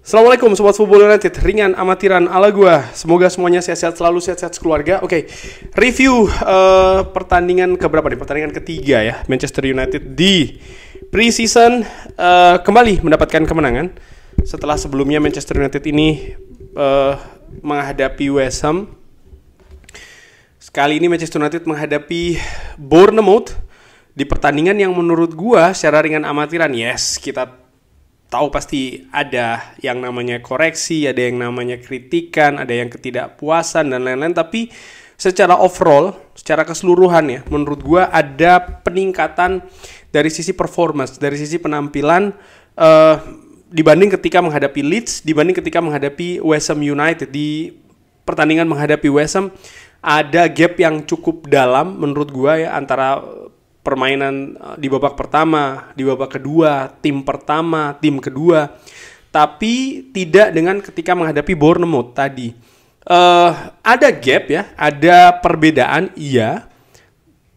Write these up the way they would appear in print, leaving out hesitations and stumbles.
Assalamualaikum Sobat Football United, ringan amatiran ala gua. Semoga semuanya sehat-sehat selalu, sehat-sehat keluarga. Oke, review pertandingan keberapa nih? Pertandingan ketiga ya, Manchester United di pre-season kembali mendapatkan kemenangan setelah sebelumnya Manchester United ini menghadapi West Ham. Sekali ini Manchester United menghadapi Bournemouth di pertandingan yang menurut gua secara ringan amatiran, yes, kita tahu pasti ada yang namanya koreksi, ada yang namanya kritikan, ada yang ketidakpuasan dan lain-lain. Tapi secara overall, secara keseluruhan ya, menurut gua ada peningkatan dari sisi performance, dari sisi penampilan dibanding ketika menghadapi Leeds, dibanding ketika menghadapi West Ham United. Di pertandingan menghadapi West Ham ada gap yang cukup dalam menurut gua ya, antara permainan di babak pertama, di babak kedua, tim pertama, tim kedua, tapi tidak dengan ketika menghadapi Bournemouth tadi. Ada gap ya, ada perbedaan, iya,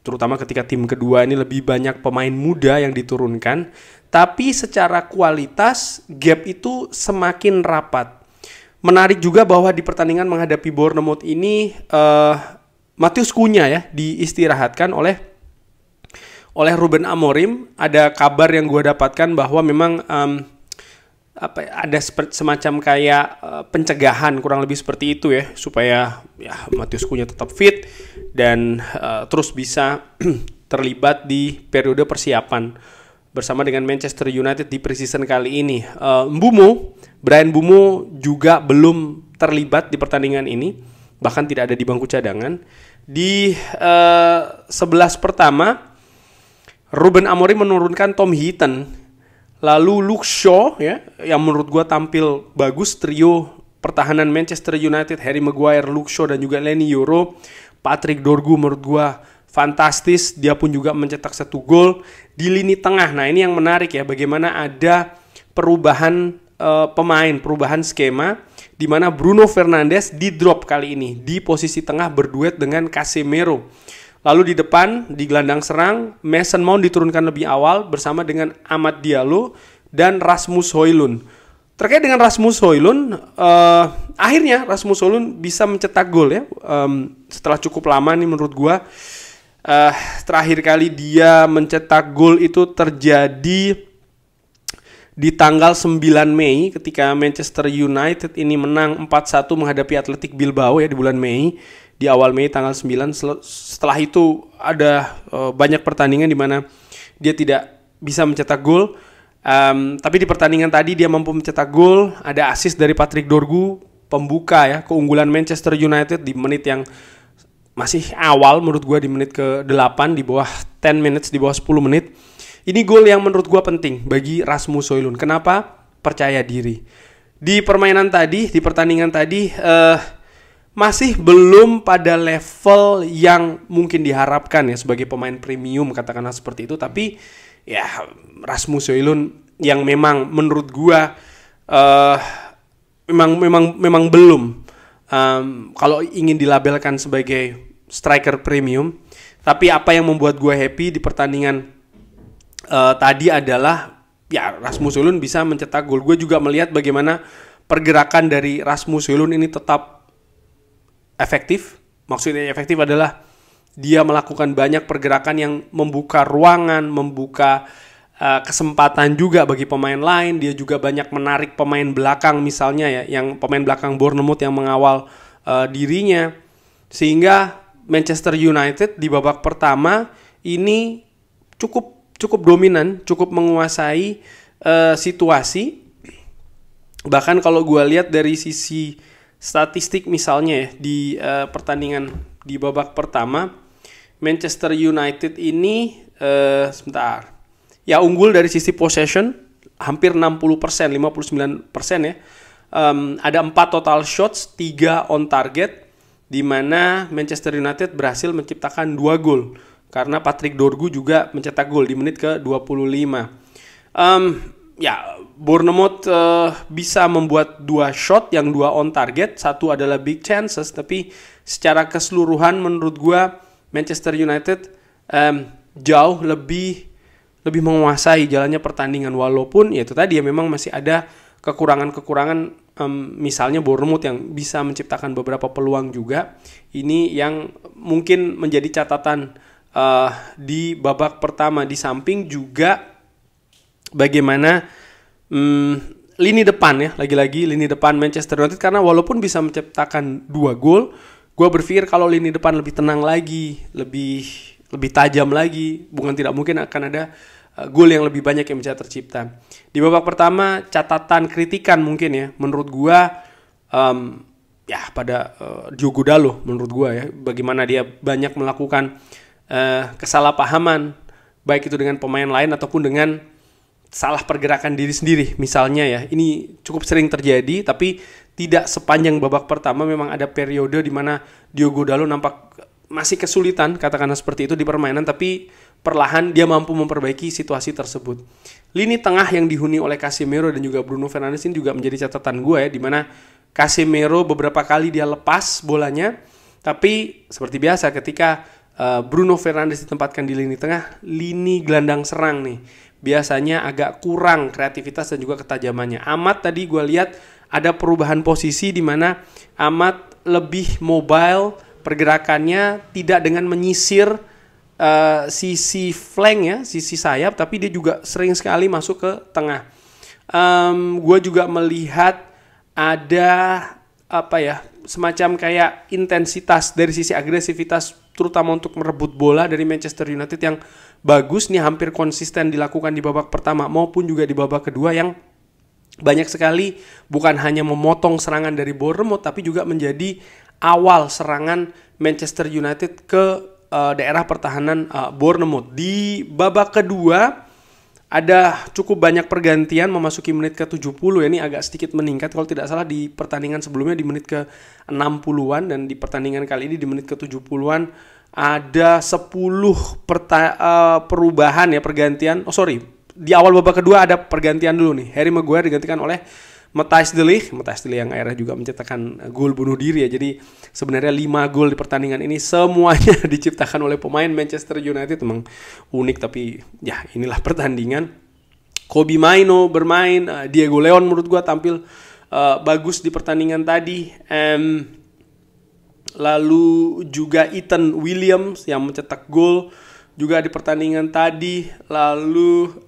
terutama ketika tim kedua ini lebih banyak pemain muda yang diturunkan, tapi secara kualitas gap itu semakin rapat. Menarik juga bahwa di pertandingan menghadapi Bournemouth ini Matheus Cunha ya diistirahatkan oleh Ruben Amorim. Ada kabar yang gue dapatkan bahwa memang ada semacam kayak pencegahan, kurang lebih seperti itu ya, supaya ya Matheus Cunha tetap fit dan terus bisa terlibat di periode persiapan bersama dengan Manchester United di pre-season kali ini. Bryan Mbeumo juga belum terlibat di pertandingan ini, bahkan tidak ada di bangku cadangan. Di 11 pertama Ruben Amorim menurunkan Tom Heaton, lalu Luke Shaw ya, yang menurut gue tampil bagus. Trio pertahanan Manchester United, Harry Maguire, Luke Shaw dan juga Leny Yoro. Patrick Dorgu menurut gue fantastis, dia pun juga mencetak 1 gol di lini tengah. Nah ini yang menarik ya, bagaimana ada perubahan pemain, perubahan skema, di mana Bruno Fernandes di drop kali ini di posisi tengah berduet dengan Casemiro. Lalu di depan, di gelandang serang, Mason Mount diturunkan lebih awal bersama dengan Amad Diallo dan Rasmus Højlund. Terkait dengan Rasmus Højlund, akhirnya Rasmus Højlund bisa mencetak gol ya. Setelah cukup lama nih menurut gua, terakhir kali dia mencetak gol itu terjadi di tanggal 9 Mei ketika Manchester United ini menang 4-1 menghadapi Athletic Bilbao ya di bulan Mei. Di awal Mei tanggal 9, setelah itu ada banyak pertandingan di mana dia tidak bisa mencetak gol. Tapi di pertandingan tadi dia mampu mencetak gol, ada assist dari Patrick Dorgu, pembuka ya, keunggulan Manchester United di menit yang masih awal menurut gue, di menit ke-8, di bawah 10 minutes, di bawah 10 menit. Ini gol yang menurut gue penting bagi Rasmus Højlund. Kenapa? Percaya diri. Di permainan tadi, di pertandingan tadi, masih belum pada level yang mungkin diharapkan ya sebagai pemain premium, katakanlah seperti itu. Tapi ya Rasmus Højlund yang memang menurut gua memang belum kalau ingin dilabelkan sebagai striker premium. Tapi apa yang membuat gua happy di pertandingan tadi adalah ya Rasmus Højlund bisa mencetak gol. Gue juga melihat bagaimana pergerakan dari Rasmus Højlund ini tetap efektif. Maksudnya efektif adalah dia melakukan banyak pergerakan yang membuka ruangan, membuka kesempatan juga bagi pemain lain. Dia juga banyak menarik pemain belakang misalnya ya, yang pemain belakang Bournemouth yang mengawal dirinya. Sehingga Manchester United di babak pertama ini cukup dominan, cukup menguasai situasi. Bahkan kalau gue lihat dari sisi statistik misalnya ya, di pertandingan di babak pertama Manchester United ini ya unggul dari sisi possession hampir 60%, 59% ya. Ada 4 total shots, 3 on target, di mana Manchester United berhasil menciptakan 2 gol karena Patrick Dorgu juga mencetak gol di menit ke-25. Ya, Bournemouth bisa membuat 2 shot, yang 2 on target, 1 adalah big chances, tapi secara keseluruhan menurut gua Manchester United jauh lebih menguasai jalannya pertandingan, walaupun ya itu tadi ya memang masih ada kekurangan-kekurangan, misalnya Bournemouth yang bisa menciptakan beberapa peluang juga. Ini yang mungkin menjadi catatan di babak pertama. Di samping juga bagaimana lini depan ya, lagi-lagi lini depan Manchester United, karena walaupun bisa menciptakan 2 gol, gue berpikir kalau lini depan lebih tenang lagi, lebih tajam lagi, bukan tidak mungkin akan ada gol yang lebih banyak yang bisa tercipta. Di babak pertama, catatan kritikan mungkin ya, menurut gue ya pada Diogo Dalot, menurut gue ya, bagaimana dia banyak melakukan kesalahpahaman, baik itu dengan pemain lain ataupun dengan salah pergerakan diri sendiri. Misalnya ya, ini cukup sering terjadi, tapi tidak sepanjang babak pertama. Memang ada periode di mana Diogo Dalot nampak masih kesulitan, katakanlah seperti itu, di permainan, tapi perlahan dia mampu memperbaiki situasi tersebut. Lini tengah yang dihuni oleh Casemiro dan juga Bruno Fernandes ini juga menjadi catatan gue ya, di mana Casemiro beberapa kali dia lepas bolanya, tapi seperti biasa ketika Bruno Fernandes ditempatkan di lini tengah, lini gelandang serang nih biasanya agak kurang kreativitas dan juga ketajamannya. Ahmad tadi gue lihat ada perubahan posisi di mana Ahmad lebih mobile, pergerakannya tidak dengan menyisir sisi flank ya, sisi sayap, tapi dia juga sering sekali masuk ke tengah. Gue juga melihat ada semacam kayak intensitas dari sisi agresivitas, terutama untuk merebut bola dari Manchester United yang bagus nih, hampir konsisten dilakukan di babak pertama maupun juga di babak kedua, yang banyak sekali bukan hanya memotong serangan dari Bournemouth tapi juga menjadi awal serangan Manchester United ke daerah pertahanan Bournemouth. Di babak kedua ada cukup banyak pergantian memasuki menit ke-70 ya, ini agak sedikit meningkat kalau tidak salah di pertandingan sebelumnya di menit ke-60-an, dan di pertandingan kali ini di menit ke-70-an ada 10 perubahan ya, pergantian. Di awal babak kedua ada pergantian dulu nih. Harry Maguire digantikan oleh Matthijs de Ligt yang akhirnya juga mencetakkan gol bunuh diri ya. Jadi sebenarnya 5 gol di pertandingan ini semuanya diciptakan oleh pemain Manchester United. Memang unik, tapi ya inilah pertandingan. Kobbie Mainoo bermain, Diego Leon menurut gua tampil bagus di pertandingan tadi. Lalu juga Ethan Williams yang mencetak gol juga di pertandingan tadi. Lalu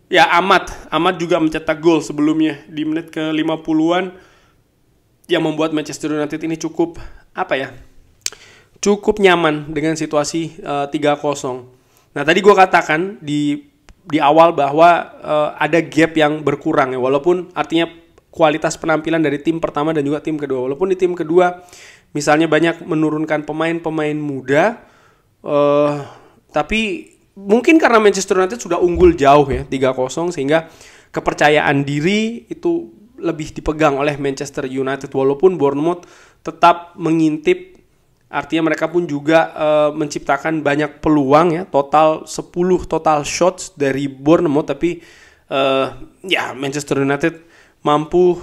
Ahmad juga mencetak gol sebelumnya di menit ke-50-an yang membuat Manchester United ini cukup nyaman dengan situasi 3-0. Nah, tadi gue katakan di awal bahwa ada gap yang berkurang ya, walaupun artinya kualitas penampilan dari tim pertama dan juga tim kedua. Walaupun di tim kedua misalnya banyak menurunkan pemain-pemain muda, tapi mungkin karena Manchester United sudah unggul jauh ya 3-0, sehingga kepercayaan diri itu lebih dipegang oleh Manchester United. Walaupun Bournemouth tetap mengintip, artinya mereka pun juga menciptakan banyak peluang ya, total 10 total shots dari Bournemouth, tapi Manchester United mampu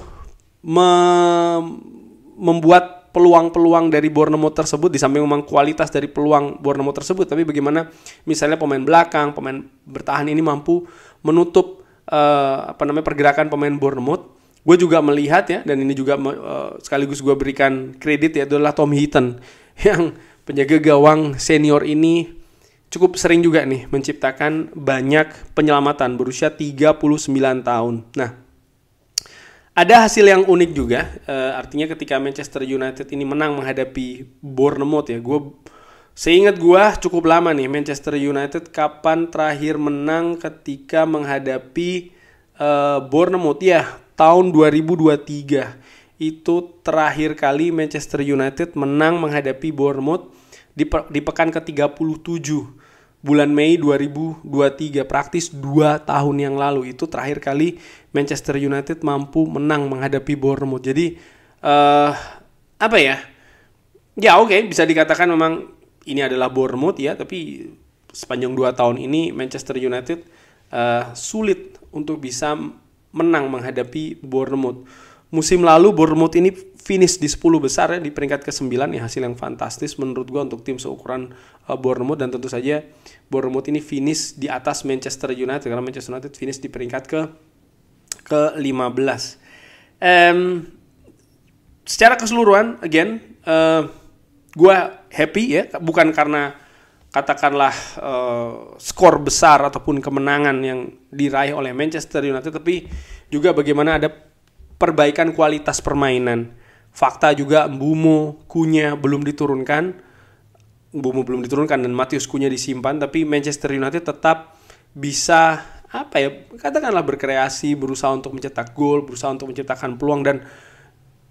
membuat peluang-peluang dari Bournemouth tersebut. Di samping memang kualitas dari peluang Bournemouth tersebut, tapi bagaimana misalnya pemain belakang, pemain bertahan ini mampu menutup pergerakan pemain Bournemouth. Gue juga melihat ya, dan ini juga sekaligus gue berikan kredit ya, adalah Tom Heaton yang penjaga gawang senior ini cukup sering juga nih menciptakan banyak penyelamatan, berusia 39 tahun. Nah, ada hasil yang unik juga, artinya ketika Manchester United ini menang menghadapi Bournemouth ya, seingat gue cukup lama nih Manchester United kapan terakhir menang ketika menghadapi Bournemouth ya, tahun 2023. Itu terakhir kali Manchester United menang menghadapi Bournemouth di pekan ke-37 bulan Mei 2023, praktis 2 tahun yang lalu. Itu terakhir kali Manchester United mampu menang menghadapi Bournemouth. Jadi bisa dikatakan memang ini adalah Bournemouth ya, tapi sepanjang 2 tahun ini Manchester United sulit untuk bisa menang menghadapi Bournemouth. Musim lalu Bournemouth ini finish di 10 besar ya, di peringkat ke-9 ya, hasil yang fantastis menurut gua untuk tim seukuran Bournemouth. Dan tentu saja Bournemouth ini finish di atas Manchester United, karena Manchester United finish di peringkat ke-15. Secara keseluruhan, again, gue happy ya, bukan karena katakanlah skor besar ataupun kemenangan yang diraih oleh Manchester United, tapi juga bagaimana ada perbaikan kualitas permainan. Fakta juga Mbeumo, Cunha belum diturunkan dan Matheus Cunha disimpan, tapi Manchester United tetap bisa katakanlah berkreasi, berusaha untuk mencetak gol, berusaha untuk menciptakan peluang, dan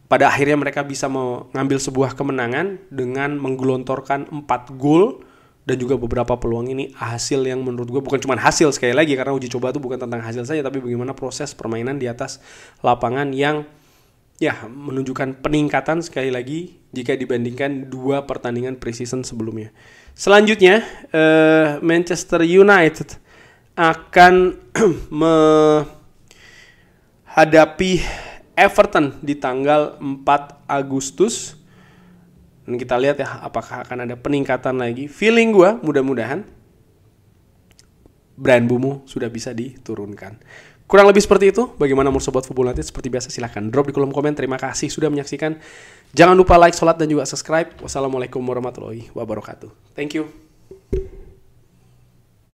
pada akhirnya mereka bisa mengambil sebuah kemenangan dengan menggelontorkan 4 gol dan juga beberapa peluang. Ini hasil yang menurut gue bukan cuma hasil, sekali lagi, karena uji coba itu bukan tentang hasil saja, tapi bagaimana proses permainan di atas lapangan yang ya menunjukkan peningkatan sekali lagi jika dibandingkan 2 pertandingan preseason sebelumnya. Selanjutnya Manchester United akan menghadapi Everton di tanggal 4 Agustus. Dan kita lihat ya apakah akan ada peningkatan lagi. Feeling gue mudah-mudahan Bryan Mbeumo sudah bisa diturunkan. Kurang lebih seperti itu. Bagaimana menurut Sobat Football United? Seperti biasa silahkan drop di kolom komen. Terima kasih sudah menyaksikan. Jangan lupa like, sholat, dan juga subscribe. Wassalamualaikum warahmatullahi wabarakatuh. Thank you.